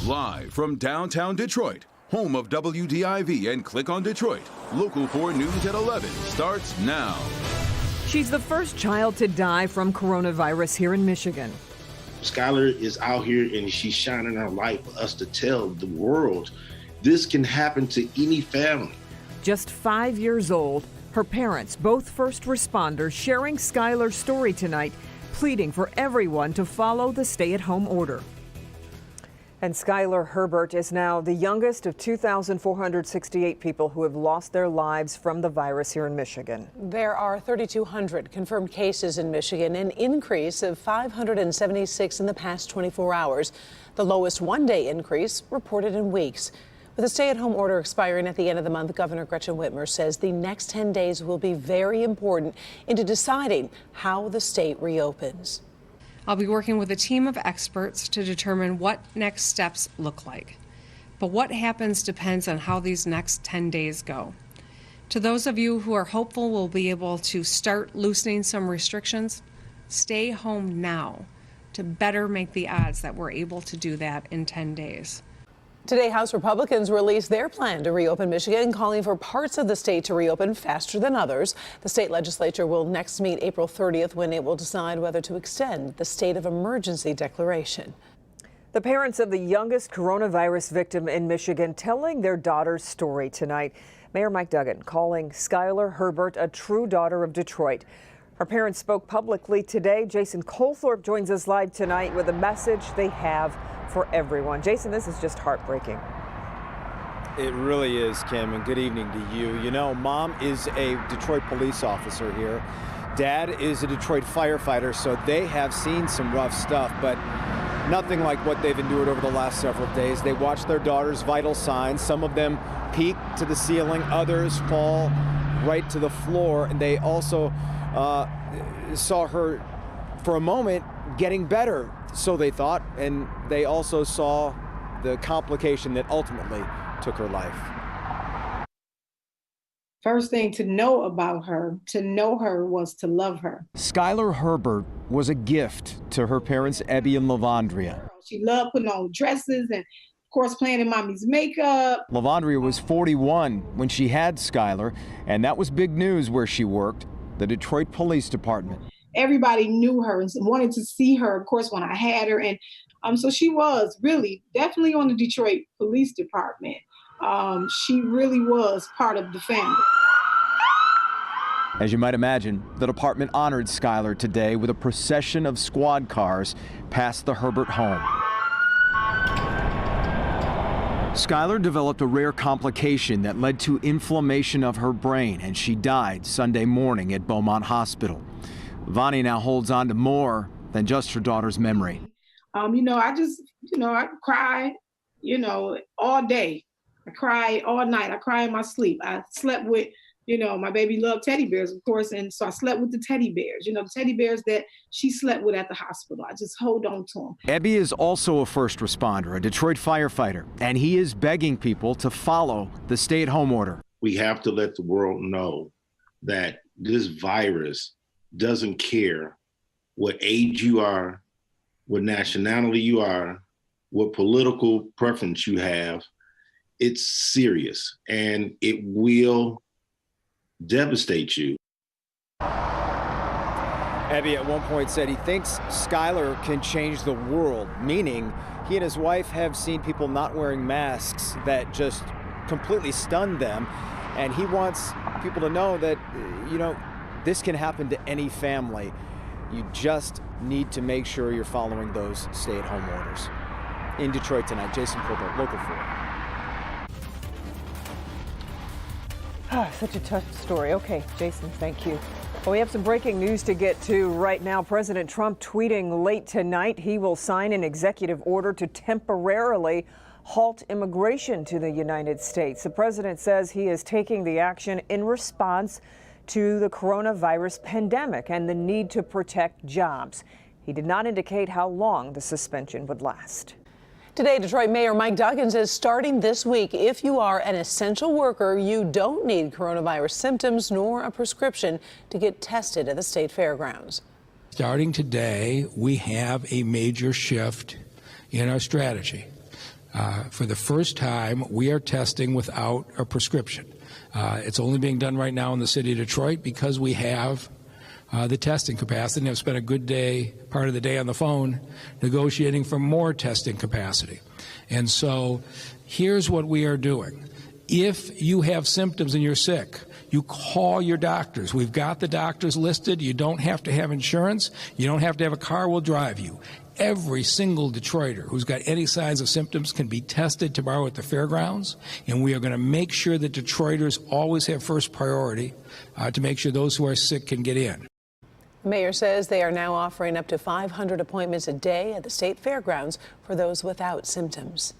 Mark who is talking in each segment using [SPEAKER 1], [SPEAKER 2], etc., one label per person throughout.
[SPEAKER 1] Live from downtown Detroit, home of WDIV and Click on Detroit, Local 4 News at 11 starts now.
[SPEAKER 2] She's the first child to die from coronavirus here in Michigan.
[SPEAKER 3] Skylar is out here and she's shining her light for us to tell the world this can happen to any family.
[SPEAKER 2] Just 5 years old, her parents, both first responders, sharing Skylar's story tonight, pleading for everyone to follow the stay-at-home order. And Skylar Herbert is now the youngest of 2,468 people who have lost their lives from the virus here in Michigan.
[SPEAKER 4] There are 3,200 confirmed cases in Michigan, an increase of 576 in the past 24 hours, the lowest one-day increase reported in weeks. With a stay-at-home order expiring at the end of the month, Governor Gretchen Whitmer says the next 10 days will be very important into deciding how the state reopens.
[SPEAKER 5] I'll be working with a team of experts to determine what next steps look like. But what happens depends on how these next 10 days go. To those of you who are hopeful we'll be able to start loosening some restrictions, stay home now to better make the odds that we're able to do that in 10 days.
[SPEAKER 4] Today, House Republicans released their plan to reopen Michigan, calling for parts of the state to reopen faster than others. The state legislature will next meet April 30th when it will decide whether to extend the state of emergency declaration.
[SPEAKER 2] The parents of the youngest coronavirus victim in Michigan telling their daughter's story tonight. Mayor Mike Duggan calling Skylar Herbert a true daughter of Detroit. Her parents spoke publicly today. Jason Colthorpe joins us live tonight with a message they have for everyone. Jason, this is just heartbreaking.
[SPEAKER 6] It really is, Kim, and good evening to you. You know, Mom is a Detroit police officer here. Dad is a Detroit firefighter, so they have seen some rough stuff, but nothing like what they've endured over the last several days. They watched their daughter's vital signs. Some of them peak to the ceiling, others fall right to the floor, and they also saw her for a moment getting better, so they thought, and they also saw the complication that ultimately took her life.
[SPEAKER 7] First thing to know about her, to know her, was to love her.
[SPEAKER 6] Skylar Herbert was a gift to her parents, Ebby and Lavondria.
[SPEAKER 7] She loved putting on dresses and, of course, playing in mommy's makeup.
[SPEAKER 6] Lavondria was 41 when she had Skylar, and that was big news where she worked, the Detroit Police Department.
[SPEAKER 7] Everybody knew her and wanted to see her, of course, when I had her. And so she was really definitely on the Detroit Police Department. She really was part of the family.
[SPEAKER 6] As you might imagine, the department honored Skylar today with a procession of squad cars past the Herbert home. Skylar developed a rare complication that led to inflammation of her brain, and she died Sunday morning at Beaumont Hospital. Vani now holds on to more than just her daughter's memory.
[SPEAKER 7] I cried, all day. I cried all night. I cried in my sleep. I slept with, my baby loved teddy bears, of course. And so I slept with the teddy bears, the teddy bears that she slept with at the hospital. I just hold on to them.
[SPEAKER 6] Ebby is also a first responder, a Detroit firefighter, and he is begging people to follow the stay-at-home order.
[SPEAKER 3] We have to let the world know that this virus doesn't care what age you are, what nationality you are, what political preference you have. It's serious and it will devastate you.
[SPEAKER 6] Ebby at one point said he thinks Skylar can change the world, meaning he and his wife have seen people not wearing masks that just completely stunned them. And he wants people to know that, this can happen to any family. You just need to make sure you're following those stay-at-home orders. In Detroit tonight, Jason Colbert, Local 4.
[SPEAKER 2] Such a tough story. Okay, Jason, thank you. Well, we have some breaking news to get to right now. President Trump tweeting late tonight he will sign an executive order to temporarily halt immigration to the United States. The president says he is taking the action in response to the coronavirus pandemic and the need to protect jobs. He did not indicate how long the suspension would last.
[SPEAKER 4] Today, Detroit Mayor Mike Duggan says starting this week, if you are an essential worker, you don't need coronavirus symptoms nor a prescription to get tested at the state fairgrounds.
[SPEAKER 8] Starting today, we have a major shift in our strategy. For the first time, we are testing without a prescription. It's only being done right now in the city of Detroit because we have the testing capacity. And I've spent a good part of the day on the phone negotiating for more testing capacity. And so here's what we are doing. If you have symptoms and you're sick, you call your doctors. We've got the doctors listed. You don't have to have insurance. You don't have to have a car. We'll drive you. Every single Detroiter who's got any signs of symptoms can be tested tomorrow at the fairgrounds, and we are going to make sure that Detroiters always have first priority to make sure those who are sick can get in.
[SPEAKER 4] The mayor says they are now offering up to 500 appointments a day at the state fairgrounds for those without symptoms.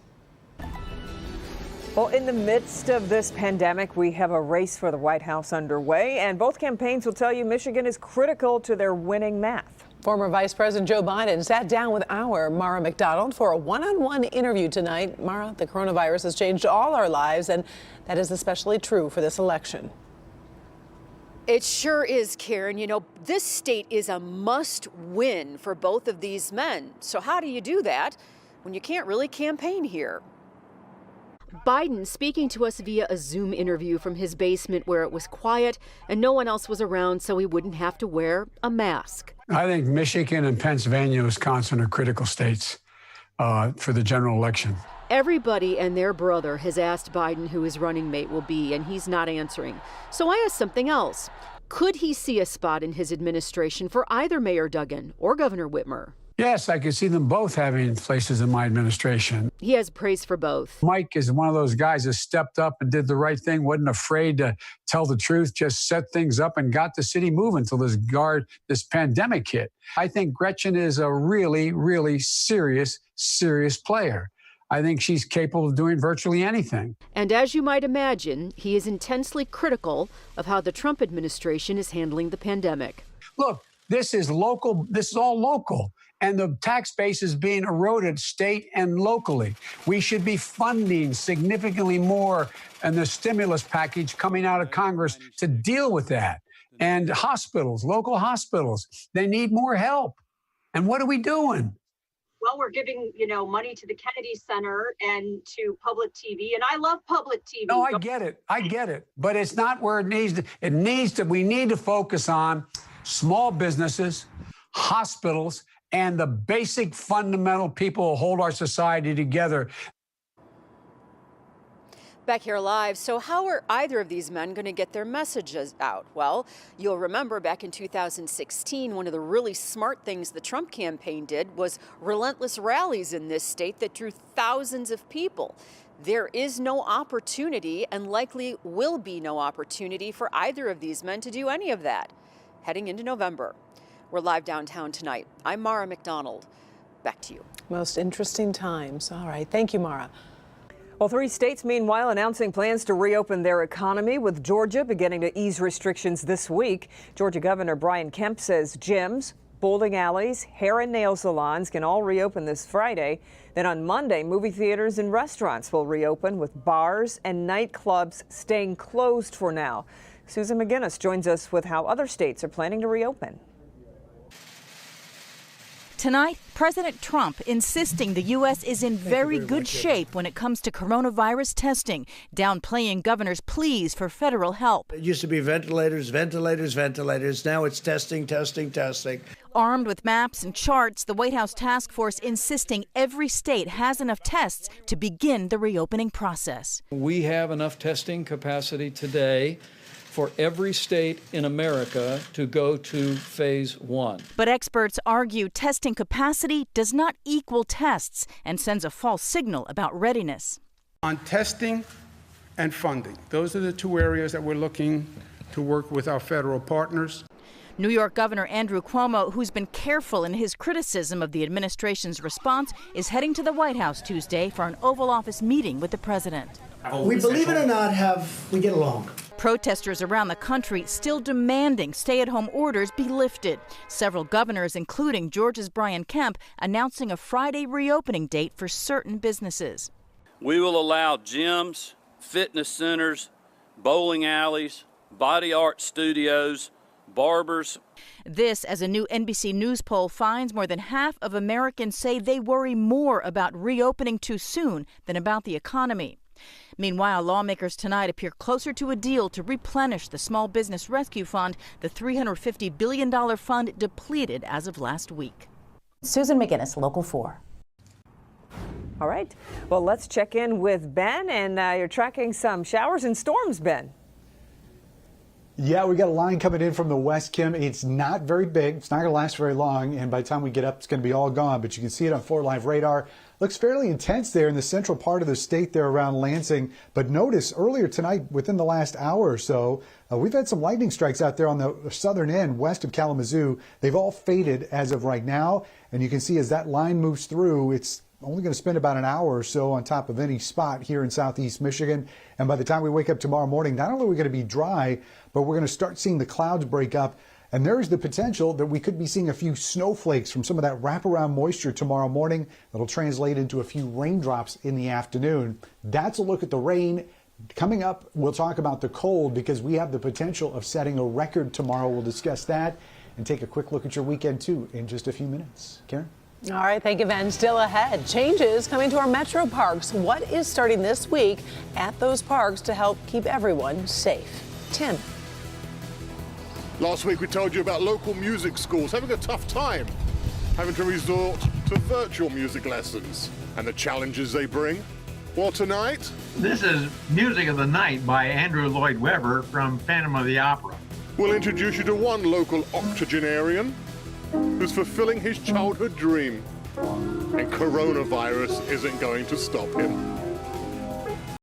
[SPEAKER 2] Well, in the midst of this pandemic, we have a race for the White House underway, and both campaigns will tell you Michigan is critical to their winning math.
[SPEAKER 4] Former Vice President Joe Biden sat down with our Mara McDonald for a one-on-one interview tonight. Mara, the coronavirus has changed all our lives, and that is especially true for this election.
[SPEAKER 9] It sure is, Karen. You know, this state is a must-win for both of these men. So how do you do that when you can't really campaign here? Biden speaking to us via a Zoom interview from his basement where it was quiet and no one else was around, so he wouldn't have to wear a mask.
[SPEAKER 10] I think Michigan and Pennsylvania and Wisconsin are critical states for the general election.
[SPEAKER 9] Everybody and their brother has asked Biden who his running mate will be, and he's not answering. So I asked something else. Could he see a spot in his administration for either Mayor Duggan or Governor Whitmer?
[SPEAKER 10] Yes, I could see them both having places in my administration.
[SPEAKER 9] He has praise for both.
[SPEAKER 10] Mike is one of those guys that stepped up and did the right thing, wasn't afraid to tell the truth, just set things up and got the city moving until this pandemic hit. I think Gretchen is a really, really serious player. I think she's capable of doing virtually anything.
[SPEAKER 9] And as you might imagine, he is intensely critical of how the Trump administration is handling the pandemic.
[SPEAKER 10] Look, this is local. This is all local. And the tax base is being eroded state and locally. We should be funding significantly more in the stimulus package coming out of Congress to deal with that. And hospitals, local hospitals, they need more help. And what are we doing?
[SPEAKER 11] Well, we're giving, money to the Kennedy Center and to public TV. And I love public TV.
[SPEAKER 10] No, I get it. But it's not where it needs to. We need to focus on small businesses, hospitals, and the basic fundamental people who hold our society together.
[SPEAKER 9] Back here live. So how are either of these men going to get their messages out? Well, you'll remember back in 2016, one of the really smart things the Trump campaign did was relentless rallies in this state that drew thousands of people. There is no opportunity, and likely will be no opportunity, for either of these men to do any of that heading into November. We're live downtown tonight. I'm Mara McDonald. Back to you.
[SPEAKER 4] Most interesting times. All right. Thank you, Mara.
[SPEAKER 2] Well, 3 states, meanwhile, announcing plans to reopen their economy, with Georgia beginning to ease restrictions this week. Georgia Governor Brian Kemp says gyms, bowling alleys, hair and nail salons can all reopen this Friday. Then on Monday, movie theaters and restaurants will reopen, with bars and nightclubs staying closed for now. Susan McGinnis joins us with how other states are planning to reopen.
[SPEAKER 12] Tonight, President Trump insisting the U.S. is in very good shape when it comes to coronavirus testing, downplaying governors' pleas for federal help.
[SPEAKER 13] It used to be ventilators. Now it's testing.
[SPEAKER 12] Armed with maps and charts, the White House task force insisting every state has enough tests to begin the reopening process.
[SPEAKER 14] We have enough testing capacity today for every state in America to go to phase 1.
[SPEAKER 12] But experts argue testing capacity does not equal tests and sends a false signal about readiness.
[SPEAKER 15] On testing and funding, those are the 2 areas that we're looking to work with our federal partners.
[SPEAKER 12] New York Governor Andrew Cuomo, who's been careful in his criticism of the administration's response, is heading to the White House Tuesday for an Oval Office meeting with the president.
[SPEAKER 13] We, believe it or not, we get along.
[SPEAKER 12] Protesters around the country still demanding stay-at-home orders be lifted. Several governors, including Georgia's Brian Kemp, announcing a Friday reopening date for certain businesses.
[SPEAKER 16] We will allow gyms, fitness centers, bowling alleys, body art studios, barbers.
[SPEAKER 12] This, as a new NBC News poll finds, more than half of Americans say they worry more about reopening too soon than about the economy. Meanwhile, lawmakers tonight appear closer to a deal to replenish the Small Business Rescue Fund, the $350 billion fund depleted as of last week.
[SPEAKER 17] Susan McGinnis, Local 4.
[SPEAKER 2] All right. Well, let's check in with Ben, and you're tracking some showers and storms, Ben.
[SPEAKER 18] Yeah, we got a line coming in from the west, Kim. It's not very big. It's not going to last very long, and by the time we get up, it's going to be all gone. But you can see it on 4 Live radar. Looks fairly intense there in the central part of the state there around Lansing. But notice earlier tonight, within the last hour or so, we've had some lightning strikes out there on the southern end west of Kalamazoo. They've all faded as of right now. And you can see as that line moves through, it's only going to spend about an hour or so on top of any spot here in southeast Michigan. And by the time we wake up tomorrow morning, not only are we going to be dry, but we're going to start seeing the clouds break up. And there is the potential that we could be seeing a few snowflakes from some of that wraparound moisture tomorrow morning that'll translate into a few raindrops in the afternoon. That's a look at the rain. Coming up, we'll talk about the cold because we have the potential of setting a record tomorrow. We'll discuss that and take a quick look at your weekend, too, in just a few minutes. Karen?
[SPEAKER 4] All right, thank you, Ben. Still ahead, changes coming to our metro parks. What is starting this week at those parks to help keep everyone safe? Tim.
[SPEAKER 19] Last week we told you about local music schools having a tough time, having to resort to virtual music lessons and the challenges they bring. Well, tonight...
[SPEAKER 20] This is Music of the Night by Andrew Lloyd Webber from Phantom of the Opera.
[SPEAKER 19] We'll introduce you to one local octogenarian who's fulfilling his childhood dream. And coronavirus isn't going to stop him.